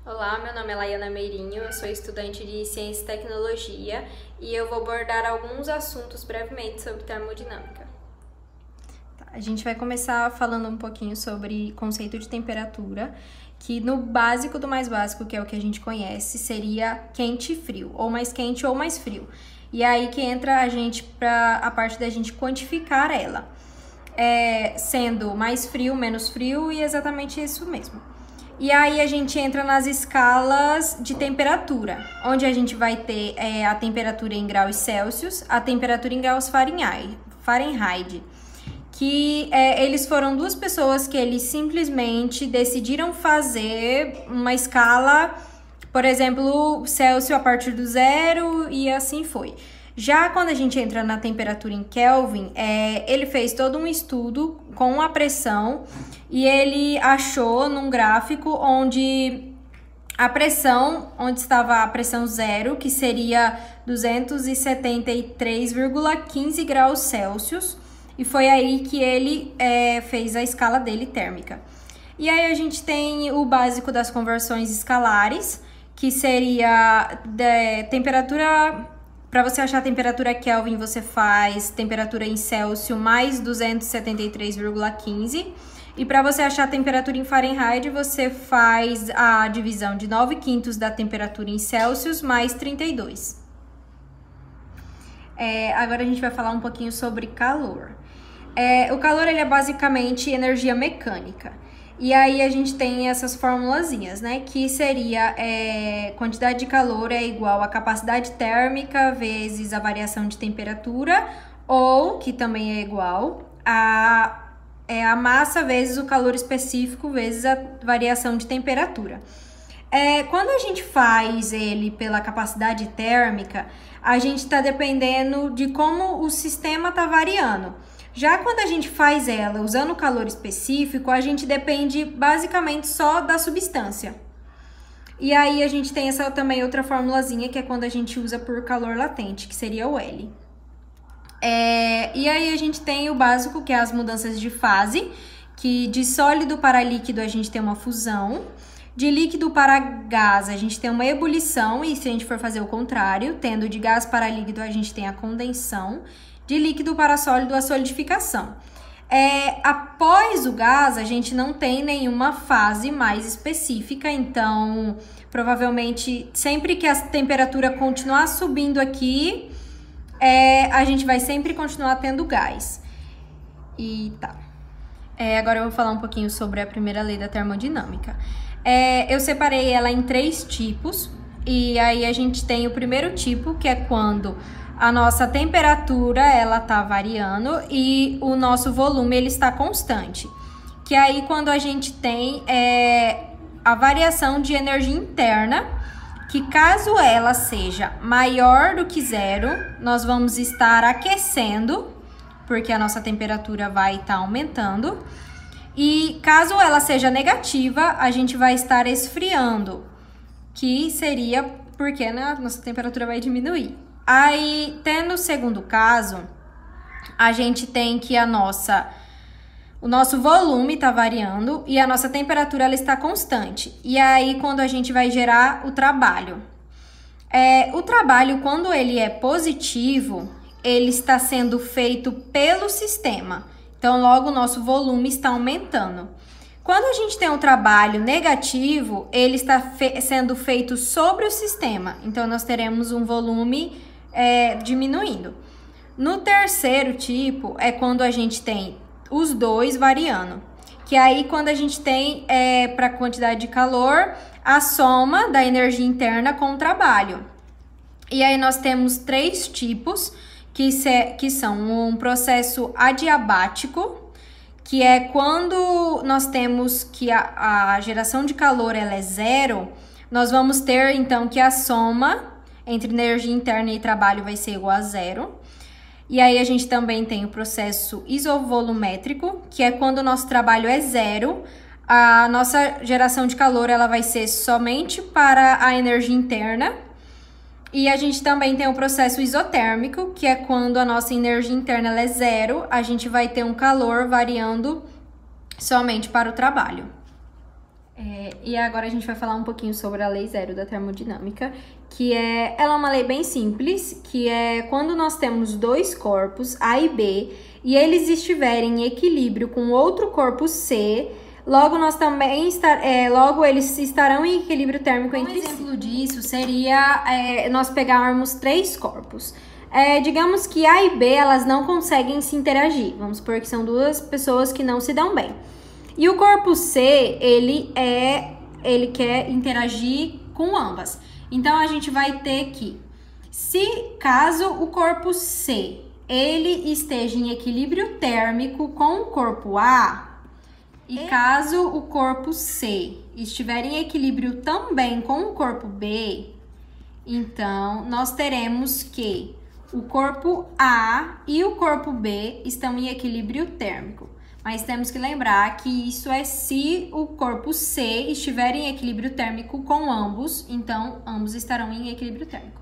Olá, meu nome é Laiana Meirinho, eu sou estudante de Ciência e Tecnologia e eu vou abordar alguns assuntos brevemente sobre termodinâmica. A gente vai começar falando um pouquinho sobre conceito de temperatura, que no básico do mais básico, que é o que a gente conhece, seria quente e frio, ou mais quente ou mais frio. E aí que entra a gente para a parte da gente quantificar ela, sendo mais frio, menos frio e exatamente isso mesmo. E aí a gente entra nas escalas de temperatura, onde a gente vai ter a temperatura em graus Celsius, a temperatura em graus Fahrenheit, que eles foram duas pessoas que eles simplesmente decidiram fazer uma escala, por exemplo, Celsius a partir do zero e assim foi. Já quando a gente entra na temperatura em Kelvin, ele fez todo um estudo com a pressão e ele achou num gráfico onde a pressão, onde estava a pressão zero, que seria 273,15 graus Celsius, e foi aí que ele fez a escala dele térmica. E aí a gente tem o básico das conversões escalares, que seria temperatura. Para você achar a temperatura Kelvin, você faz temperatura em Celsius mais 273,15. E para você achar a temperatura em Fahrenheit, você faz a divisão de 9/5 da temperatura em Celsius mais 32. Agora a gente vai falar um pouquinho sobre calor. O calor ele é basicamente energia mecânica. E aí a gente tem essas formulazinhas, né? Que seria quantidade de calor é igual a capacidade térmica vezes a variação de temperatura, ou, que também é igual, a massa vezes o calor específico vezes a variação de temperatura. Quando a gente faz ele pela capacidade térmica, a gente está dependendo de como o sistema está variando. Já quando a gente faz ela usando o calor específico, a gente depende basicamente só da substância. E aí a gente tem essa também outra formulazinha, que é quando a gente usa por calor latente, que seria o L. E aí a gente tem o básico, que é as mudanças de fase, que de sólido para líquido a gente tem uma fusão, de líquido para gás a gente tem uma ebulição, e se a gente for fazer o contrário, tendo de gás para líquido a gente tem a condensação, de líquido para sólido a solidificação. Após o gás, a gente não tem nenhuma fase mais específica, então provavelmente sempre que a temperatura continuar subindo aqui, a gente vai sempre continuar tendo gás. E tá. Agora eu vou falar um pouquinho sobre a primeira lei da termodinâmica. Eu separei ela em 3 tipos, e aí a gente tem o primeiro tipo, que é quando a nossa temperatura ela tá variando e o nosso volume ele está constante. Que aí quando a gente tem a variação de energia interna, que caso ela seja maior do que zero, nós vamos estar aquecendo, porque a nossa temperatura vai estar aumentando. E caso ela seja negativa, a gente vai estar esfriando, que seria porque, né, a nossa temperatura vai diminuir. Aí, tendo o segundo caso, a gente tem que o nosso volume está variando e a nossa temperatura ela está constante. E aí, quando a gente vai gerar o trabalho. O trabalho, quando ele é positivo, ele está sendo feito pelo sistema. Então, logo, o nosso volume está aumentando. Quando a gente tem um trabalho negativo, ele está sendo feito sobre o sistema. Então, nós teremos um volume diminuindo. No terceiro tipo, é quando a gente tem os dois variando. Que aí, quando a gente tem, para a quantidade de calor, a soma da energia interna com o trabalho. E aí, nós temos 3 tipos, que são um processo adiabático, que é quando nós temos que a geração de calor ela é zero, nós vamos ter, então, que a soma entre energia interna e trabalho vai ser igual a zero. E aí a gente também tem o processo isovolumétrico, que é quando o nosso trabalho é zero, a nossa geração de calor ela vai ser somente para a energia interna. E a gente também tem o processo isotérmico, que é quando a nossa energia interna ela é zero, a gente vai ter um calor variando somente para o trabalho. E agora a gente vai falar um pouquinho sobre a lei zero da termodinâmica, ela é uma lei bem simples, que é quando nós temos dois corpos, A e B, e eles estiverem em equilíbrio com outro corpo C, logo logo eles estarão em equilíbrio térmico entre si. Um exemplo disso seria nós pegarmos três corpos. Digamos que A e B elas não conseguem se interagir, vamos supor que são duas pessoas que não se dão bem. E o corpo C, ele quer interagir com ambas. Então, a gente vai ter que, caso o corpo C, ele esteja em equilíbrio térmico com o corpo A, e caso o corpo C estiver em equilíbrio também com o corpo B, então, nós teremos que o corpo A e o corpo B estão em equilíbrio térmico. Mas temos que lembrar que isso é se o corpo C estiver em equilíbrio térmico com ambos, então ambos estarão em equilíbrio térmico.